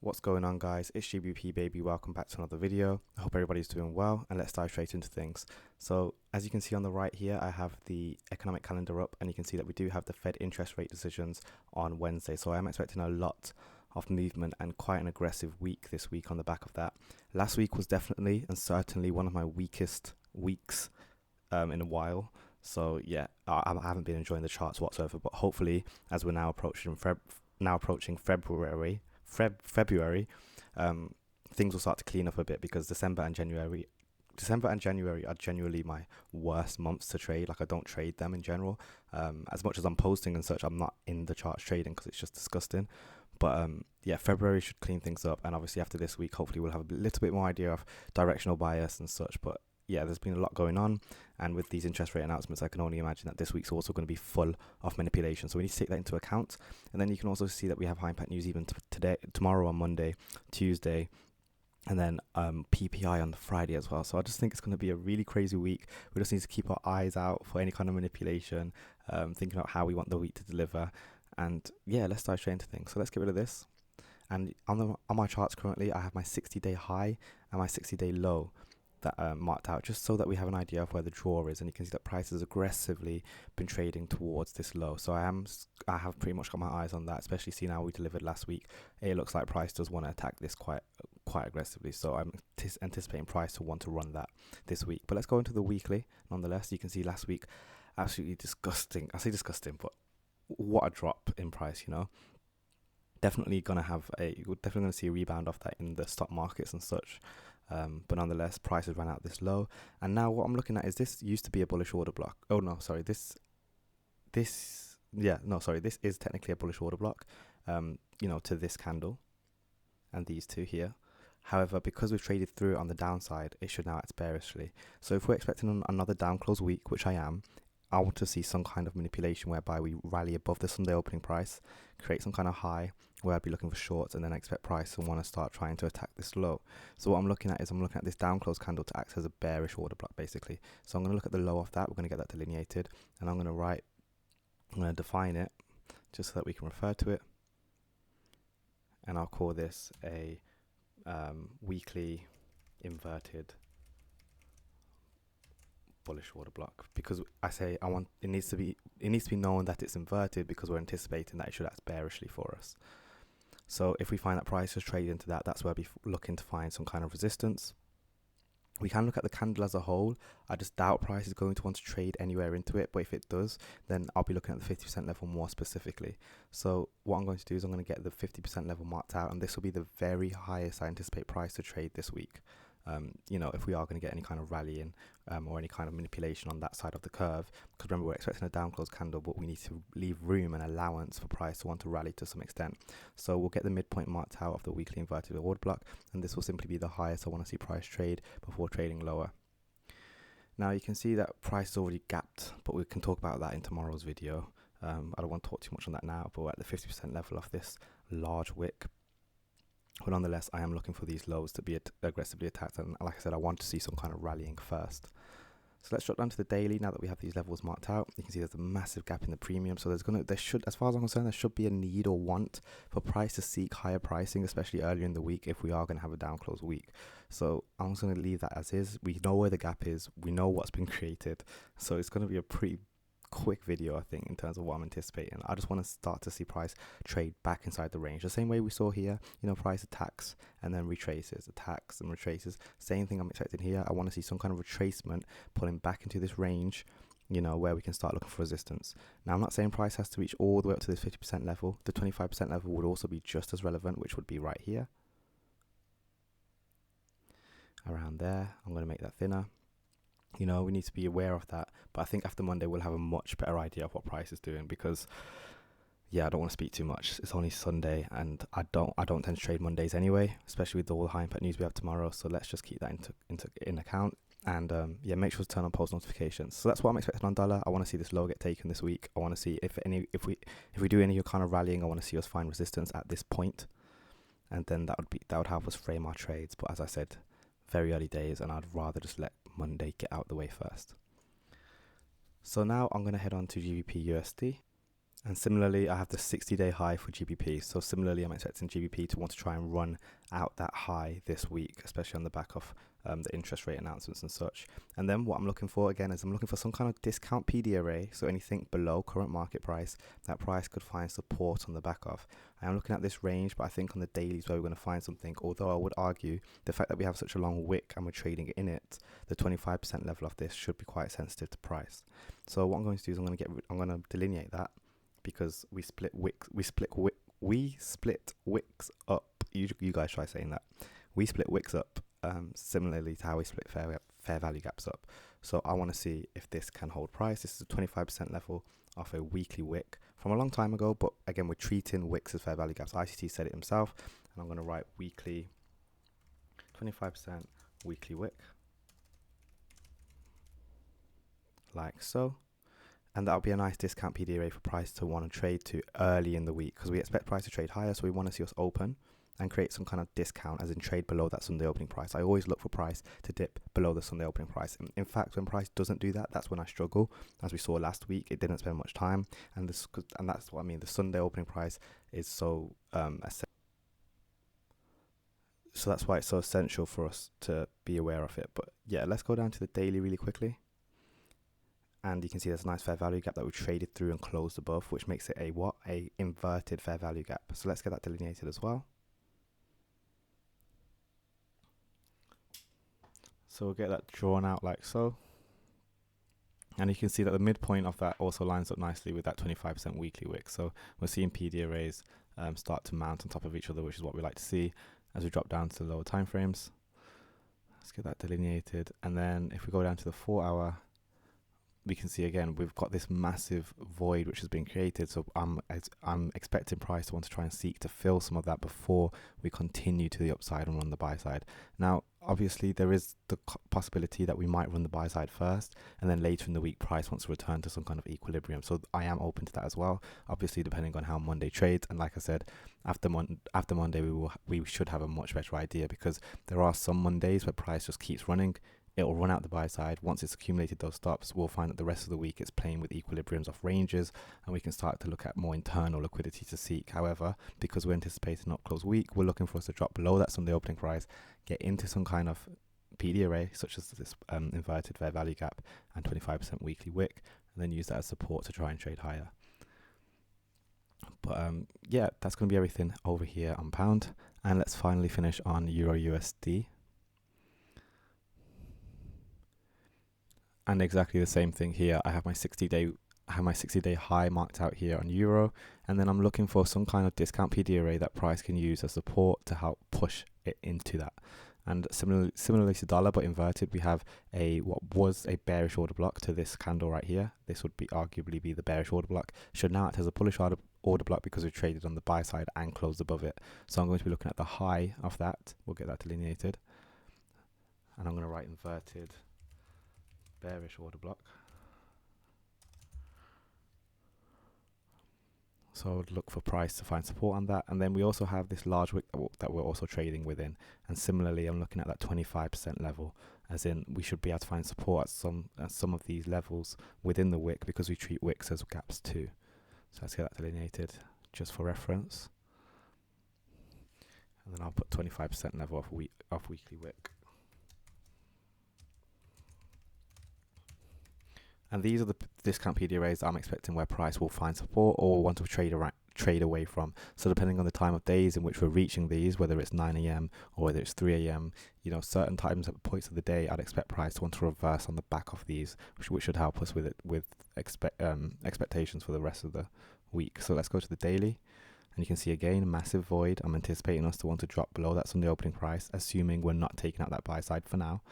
What's going on, guys? It's GBP baby. Welcome back to another video. I hope everybody's doing well, and let's dive straight into things. So as you can see on the right here, I have the economic calendar up, and you can see that we do have the Fed interest rate decisions on Wednesday. So I am expecting a lot of movement and quite an aggressive week this week on the back of that. Last week was definitely and certainly one of my weakest weeks in a while. So yeah, I haven't been enjoying the charts whatsoever, but hopefully as we're now approaching February, things will start to clean up a bit, because December and January are genuinely my worst months to trade. Like, I don't trade them in general. As much as I'm posting and such, I'm not in the charts trading because it's just disgusting. But yeah, February should clean things up, and obviously after this week, hopefully we'll have a little bit more idea of directional bias and such. But yeah, there's been a lot going on, and with these interest rate announcements, I can only imagine that this week's also going to be full of manipulation. So we need to take that into account. And then you can also see that we have high impact news even tomorrow on Monday, Tuesday, and then PPI on Friday as well. So I just think it's going to be a really crazy week. We just need to keep our eyes out for any kind of manipulation, thinking about how we want the week to deliver. And yeah, let's dive straight into things. So let's get rid of this. And on my charts currently, I have my 60-day high and my 60-day low that marked out, just so that we have an idea of where the draw is. And you can see that price has aggressively been trading towards this low. So I have pretty much got my eyes on that, especially seeing how we delivered last week. It looks like price does want to attack this quite aggressively. So I'm anticipating price to want to run that this week. But let's go into the weekly. Nonetheless, you can see last week, absolutely disgusting. I say disgusting, but what a drop in price, you know. We're definitely going to see a rebound off that in the stock markets and such. But nonetheless, prices ran out this low, and now what I'm looking at is this used to be a bullish order block. Oh no, sorry, this is technically a bullish order block, to this candle and these two here. However, because we've traded through it on the downside, it should now act bearishly. So if we're expecting another down close week, which I am, I want to see some kind of manipulation whereby we rally above the Sunday opening price, create some kind of high where I'd be looking for shorts, and then expect price to want to start trying to attack this low. So what I'm looking at this down close candle to act as a bearish order block, basically. So I'm going to look at the low of that. We're going to get that delineated, and I'm going to define it just so that we can refer to it. And I'll call this a weekly inverted bullish order block, because it needs to be known that it's inverted, because we're anticipating that it should act bearishly for us. So if we find that price has traded into that, that's where we'll be looking to find some kind of resistance. We can look at the candle as a whole. I just doubt price is going to want to trade anywhere into it, but if it does, then I'll be looking at the 50% level more specifically. So what I'm going to do is I'm going to get the 50% level marked out, and this will be the very highest I anticipate price to trade this week. If we are going to get any kind of rallying or any kind of manipulation on that side of the curve, because remember, we're expecting a down close candle, but we need to leave room and allowance for price to want to rally to some extent. So we'll get the midpoint marked out of the weekly inverted order block, and this will simply be the highest I want to see price trade before trading lower. Now you can see that price is already gapped, but we can talk about that in tomorrow's video. I don't want to talk too much on that now, but we're at the 50% level of this large wick. But nonetheless, I am looking for these lows to be aggressively attacked, and like I said, I want to see some kind of rallying first. So let's drop down to the daily. Now that we have these levels marked out, you can see there's a massive gap in the premium. So there should, as far as I'm concerned, there should be a need or want for price to seek higher pricing, especially earlier in the week if we are going to have a down close week. So I'm just going to leave that as is. We know where the gap is. We know what's been created. So it's going to be a pretty quick video, I think, in terms of what I'm anticipating. I just want to start to see price trade back inside the range, the same way we saw here. Price attacks and then retraces, attacks and retraces. Same thing I'm expecting here. I want to see some kind of retracement pulling back into this range, where we can start looking for resistance. Now, I'm not saying price has to reach all the way up to this 50% level. The 25% level would also be just as relevant, which would be right here, around there. I'm going to make that thinner. We need to be aware of that. But I think after Monday, we'll have a much better idea of what price is doing, because, yeah, I don't want to speak too much. It's only Sunday, and I don't tend to trade Mondays anyway, especially with all the high impact news we have tomorrow. So let's just keep that in account. And make sure to turn on post notifications. So that's what I'm expecting on dollar. I want to see this low get taken this week. I want to see if we do any kind of rallying, I want to see us find resistance at this point, and then that would help us frame our trades. But as I said, very early days, and I'd rather just let Monday get out the way first. So now I'm going to head on to GBP USD, And similarly, I have the 60-day high for GBP. So similarly, I'm expecting GBP to want to try and run out that high this week, especially on the back of the interest rate announcements and such. And then what I'm looking for again is I'm looking for some kind of discount PD array. So anything below current market price, that price could find support on the back of. I am looking at this range, but I think on the dailies where we're going to find something, although I would argue the fact that we have such a long wick and we're trading in it, the 25% level of this should be quite sensitive to price. So what I'm going to do is I'm going to delineate that, because we split wicks up. You guys try saying that. We split wicks up similarly to how we split fair value gaps up. So I want to see if this can hold price. This is a 25% level of a weekly wick from a long time ago, but again, we're treating wicks as fair value gaps. ICT said it himself, and I'm going to write weekly 25% weekly wick like so. And that'll be a nice discount PD array for price to want to trade to early in the week, because we expect price to trade higher, so we want to see us open and create some kind of discount, as in trade below that Sunday opening price. I always look for price to dip below the Sunday opening price. In fact, when price doesn't do that, that's when I struggle. As we saw last week, it didn't spend much time, and that's what I mean. The Sunday opening price is so so that's why it's so essential for us to be aware of it. But yeah, let's go down to the daily really quickly. And you can see there's a nice fair value gap that we traded through and closed above, which makes it a inverted fair value gap. So let's get that delineated as well. So we'll get that drawn out like so. And you can see that the midpoint of that also lines up nicely with that 25% weekly wick. So we're seeing PD arrays start to mount on top of each other, which is what we like to see as we drop down to the lower time frames. Let's get that delineated. And then if we go down to the 4 hour, we can see again we've got this massive void which has been created. So I'm expecting price to want to try and seek to fill some of that before we continue to the upside and run the buy side. Now obviously there is the possibility that we might run the buy side first, and then later in the week price wants to return to some kind of equilibrium. So I am open to that as well, obviously depending on how Monday trades. And like I said, after Monday we should have a much better idea, because there are some Mondays where price just keeps running. It will run out the buy side. Once it's accumulated those stops, we'll find that the rest of the week it's playing with equilibriums off ranges, and we can start to look at more internal liquidity to seek. However, because we're anticipating an up close week, we're looking for us to drop below that Sunday opening price, get into some kind of PD array such as this inverted fair value gap and 25% weekly wick, and then use that as support to try and trade higher. But yeah, that's going to be everything over here on pound. And let's finally finish on Euro USD. And exactly the same thing here. I have my 60-day high marked out here on Euro, and then I'm looking for some kind of discount PD array that price can use as support to help push it into that. And similarly to dollar, but inverted, we have what was a bearish order block to this candle right here. This would arguably be the bearish order block. Should now act as a bullish order block because we traded on the buy side and closed above it. So I'm going to be looking at the high of that. We'll get that delineated, and I'm going to write inverted bearish order block. So I would look for price to find support on that. And then we also have this large wick that we're also trading within. And similarly, I'm looking at that 25% level, as in we should be able to find support at some of these levels within the wick, because we treat wicks as gaps too. So let's get that delineated just for reference. And then I'll put 25% level off weekly wick. And these are the discount PD arrays I'm expecting where price will find support or want to trade away from. So depending on the time of days in which we're reaching these, whether it's 9 a.m. or whether it's 3 a.m., certain times at points of the day, I'd expect price to want to reverse on the back of these, which should help us with expectations for the rest of the week. So let's go to the daily. And you can see again, a massive void. I'm anticipating us to want to drop below that Sunday opening price, assuming we're not taking out that buy side for now.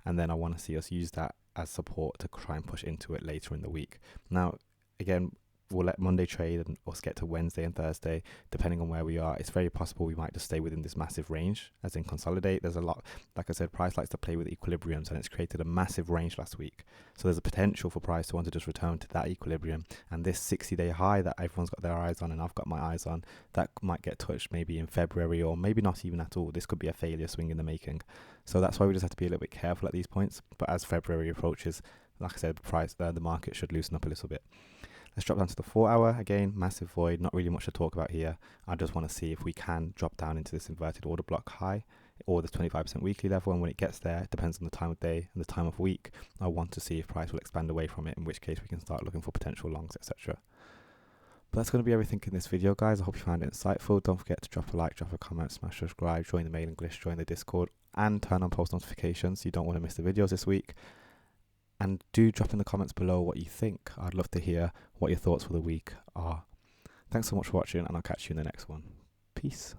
And then I want to see us use that as support to try and push into it later in the week. Now, again, we'll let Monday trade and us get to Wednesday and Thursday, depending on where we are. It's very possible we might just stay within this massive range, as in consolidate. There's a lot, like I said, price likes to play with equilibriums, and it's created a massive range last week. So there's a potential for price to want to just return to that equilibrium. And this 60-day high that everyone's got their eyes on, and I've got my eyes on, that might get touched maybe in February, or maybe not even at all. This could be a failure swing in the making. So that's why we just have to be a little bit careful at these points. But as February approaches, like I said, the market should loosen up a little bit. Let's drop down to the 4 hour. Again, massive void, not really much to talk about here. I just want to see if we can drop down into this inverted order block high or this 25% weekly level, and when it gets there, it depends on the time of day and the time of week. I want to see if price will expand away from it, in which case we can start looking for potential longs, etc. But that's going to be everything in this video, guys. I hope you found it insightful. Don't forget to drop a like, drop a comment, smash subscribe, join the mailing list, join the Discord, and turn on post notifications so you don't want to miss the videos this week. And do drop in the comments below what you think. I'd love to hear what your thoughts for the week are. Thanks so much for watching, and I'll catch you in the next one. Peace.